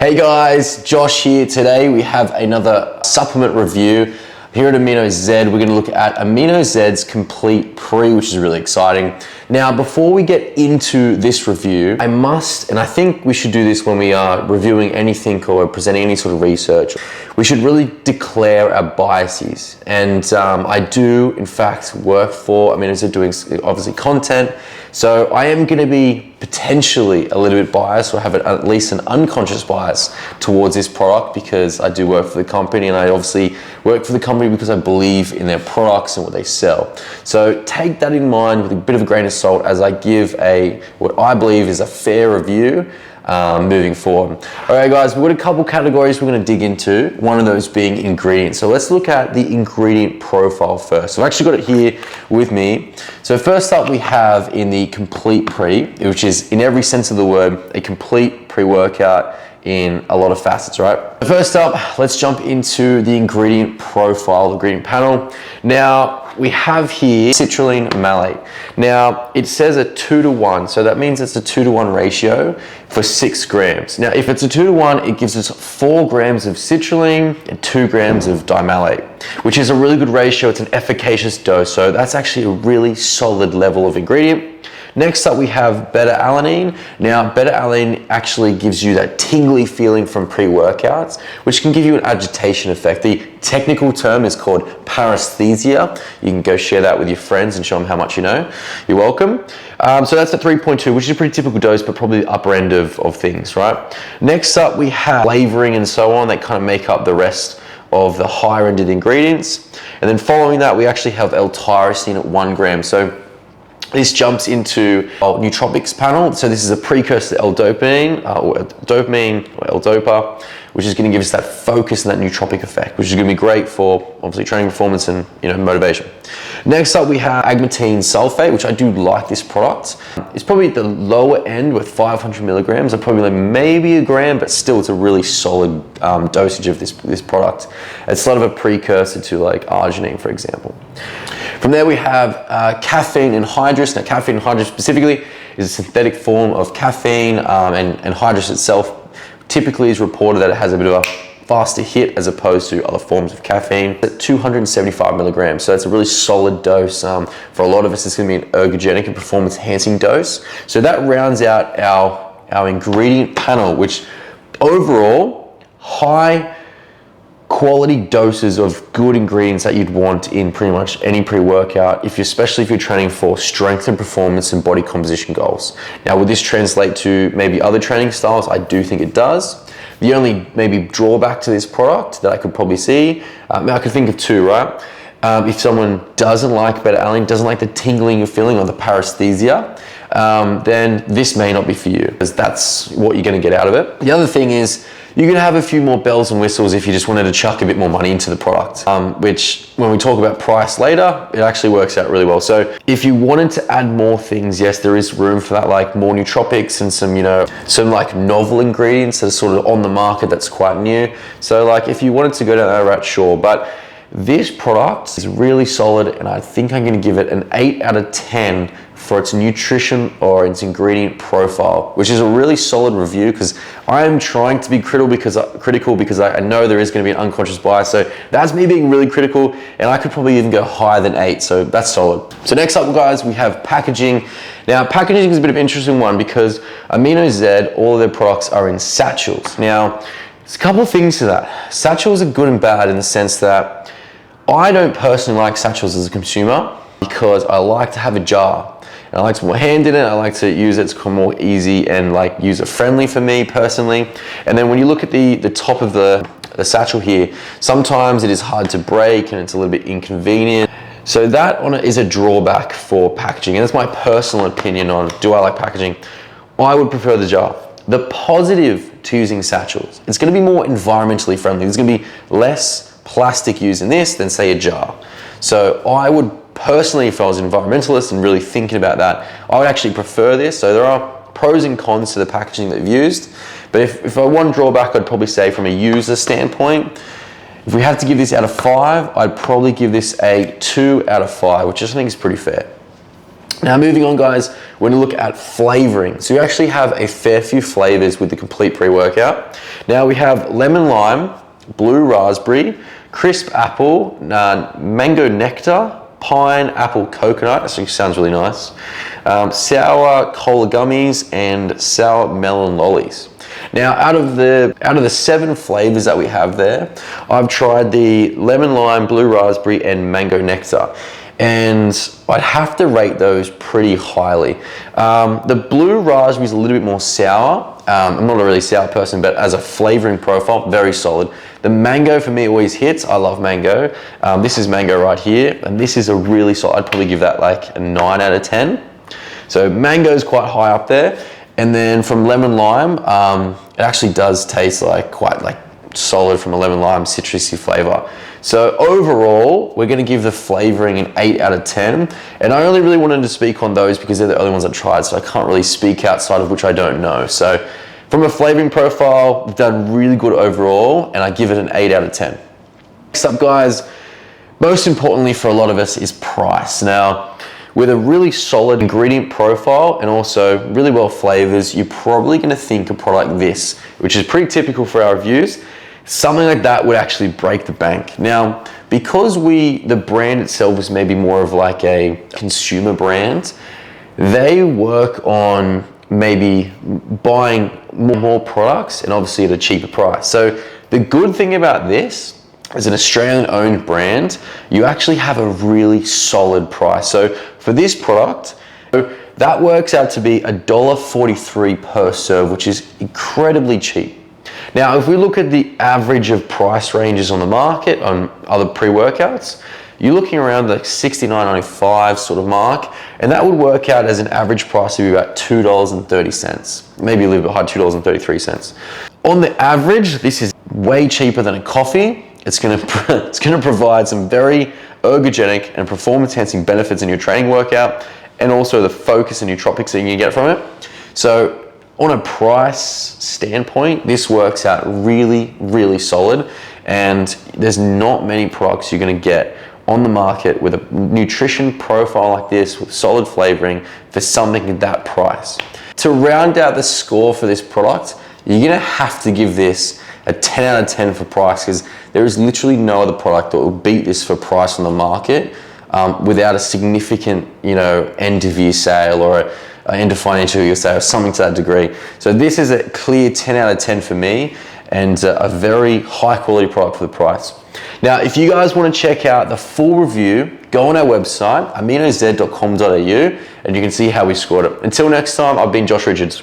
Hey guys, Josh here. Today we have another supplement review. Here at Amino Z, we're going to look at Amino Z's Complete Pre, which is really exciting. Now, before we get into this review, I must, and I think we should do this when we are reviewing anything or presenting any sort of research, we should really declare our biases. And I do, in fact, work for Amino Z doing obviously content. So I am going to be potentially a little bit biased, or have at least an unconscious bias towards this product, because I do work for the company, and I obviously work for the company because I believe in their products and what they sell. So take that in mind with a bit of a grain of salt as I give what I believe is a fair review moving forward. All right, guys, we've got a couple categories we're going to dig into, one of those being ingredients. So let's look at the ingredient profile first. So I've actually got it here with me. So first up, we have in the Complete Pre, which is in every sense of the word, a complete pre-workout in a lot of facets, right? First up, let's jump into the ingredient profile, ingredient panel. Now, we have here citrulline malate. Now, it says a 2-to-1, so that means it's a 2-to-1 ratio for 6 grams. Now, if it's a 2-to-1, it gives us 4 grams of citrulline and 2 grams of dimalate, which is a really good ratio. It's an efficacious dose, so that's actually a really solid level of ingredient. Next up, we have beta-alanine. Now, beta-alanine actually gives you that tingly feeling from pre-workouts, which can give you an agitation effect. The technical term is called paresthesia. You can go share that with your friends and show them how much you know. You're welcome. So that's at 3.2, which is a pretty typical dose, but probably the upper end of things, right? Next up, we have flavoring and so on that kind of make up the rest of the higher end of the ingredients. And then following that, we actually have L-tyrosine at 1 gram. So this jumps into our nootropics panel. So this is a precursor to L-dopamine, or L-dopa, which is going to give us that focus and that nootropic effect, which is going to be great for obviously training performance and motivation. Next up, we have agmatine sulfate, which I do like this product. It's probably at the lower end with 500 milligrams. I'm probably like maybe a gram, but still it's a really solid dosage of this product. It's sort of a precursor to like arginine, for example. From there, we have caffeine anhydrous. Now, caffeine anhydrous specifically is a synthetic form of caffeine, and anhydrous itself typically is reported that it has a bit of a faster hit as opposed to other forms of caffeine. At 275 milligrams, so it's a really solid dose. For a lot of us, it's going to be an ergogenic and performance-enhancing dose. So that rounds out our ingredient panel, which overall, high quality doses of good ingredients that you'd want in pretty much any pre-workout, especially if you're training for strength and performance and body composition goals. Now, would this translate to maybe other training styles? I do think it does. The only maybe drawback to this product that I could probably see, I could think of two, right? If someone doesn't like beta-alanine, doesn't like the tingling feeling or the paresthesia, then this may not be for you, because that's what you're going to get out of it. The other thing is, you're going to have a few more bells and whistles if you just wanted to chuck a bit more money into the product, which when we talk about price later, it actually works out really well. So if you wanted to add more things, yes, there is room for that, like more nootropics and some like novel ingredients that are sort of on the market that's quite new. So like if you wanted to go down that route, sure. But this product is really solid, and I think I'm going to give it an 8 out of 10 for its nutrition or its ingredient profile, which is a really solid review, because I am trying to be critical because I know there is going to be an unconscious bias. So that's me being really critical, and I could probably even go higher than 8, so that's solid. So next up, guys, we have packaging. Now, packaging is a bit of an interesting one because Amino Z, all of their products are in satchels. Now, there's a couple of things to that. Satchels are good and bad in the sense that I don't personally like satchels as a consumer, because I like to have a jar. And I like to put my hand in it. I like to use it. It's more easy and like user friendly for me personally. And then when you look at the top of the satchel here, sometimes it is hard to break and it's a little bit inconvenient. So that is a drawback for packaging. And that's my personal opinion on, do I like packaging? I would prefer the jar. The positive to using satchels, it's going to be more environmentally friendly. There's going to be less plastic used in this than say a jar. So I would personally, if I was an environmentalist and really thinking about that, I would actually prefer this. So there are pros and cons to the packaging that you've used. But if I one drawback, I'd probably say from a user standpoint, if we had to give this out of 5, I'd probably give this a 2 out of 5, which I think is pretty fair. Now moving on guys, we're gonna look at flavoring. So you actually have a fair few flavors with the Complete Pre-Workout. Now we have lemon lime, blue raspberry, crisp apple, mango nectar, pine apple coconut, that sounds really nice, sour cola gummies, and sour melon lollies. Now, out of the 7 flavors that we have there, I've tried the lemon lime, blue raspberry, and mango nectar, and I'd have to rate those pretty highly. The blue raspberry is a little bit more sour. I'm not a really sour person, but as a flavoring profile, very solid. The mango for me always hits. I love mango. This is mango right here, and this is a really solid. I'd probably give that like a 9 out of 10. So mango is quite high up there. And then from lemon lime, it actually does taste like quite like solid from a lemon lime citrusy flavor. So overall, we're gonna give the flavoring an 8 out of 10. And I only really wanted to speak on those because they're the only ones I tried, so I can't really speak outside of which I don't know. So from a flavoring profile, we've done really good overall, and I give it an 8 out of 10. Next up guys, most importantly for a lot of us is price. Now, with a really solid ingredient profile and also really well flavors, you're probably gonna think a product like this, which is pretty typical for our reviews. Something like that would actually break the bank. Now, because the brand itself is maybe more of like a consumer brand, they work on maybe buying more products and obviously at a cheaper price. So the good thing about this, as an Australian owned brand, you actually have a really solid price. So for this product, that works out to be $1.43 per serve, which is incredibly cheap. Now, if we look at the average of price ranges on the market on other pre-workouts, you're looking around the $69.95 sort of mark, and that would work out as an average price of about $2.30, maybe a little bit higher, $2.33. On the average, this is way cheaper than a coffee. It's gonna provide some very ergogenic and performance-enhancing benefits in your training workout, and also the focus and nootropics that you can get from it. So on a price standpoint, this works out really, really solid, and there's not many products you're gonna get on the market with a nutrition profile like this, with solid flavoring, for something at that price. To round out the score for this product, you're gonna have to give this a 10 out of 10 for price, because there is literally no other product that will beat this for price on the market without a significant, end of year sale or end of financial year sale, or something to that degree. So this is a clear 10 out of 10 for me, and a very high quality product for the price. Now, if you guys want to check out the full review, go on our website, aminoz.com.au, and you can see how we scored it. Until next time, I've been Josh Richards.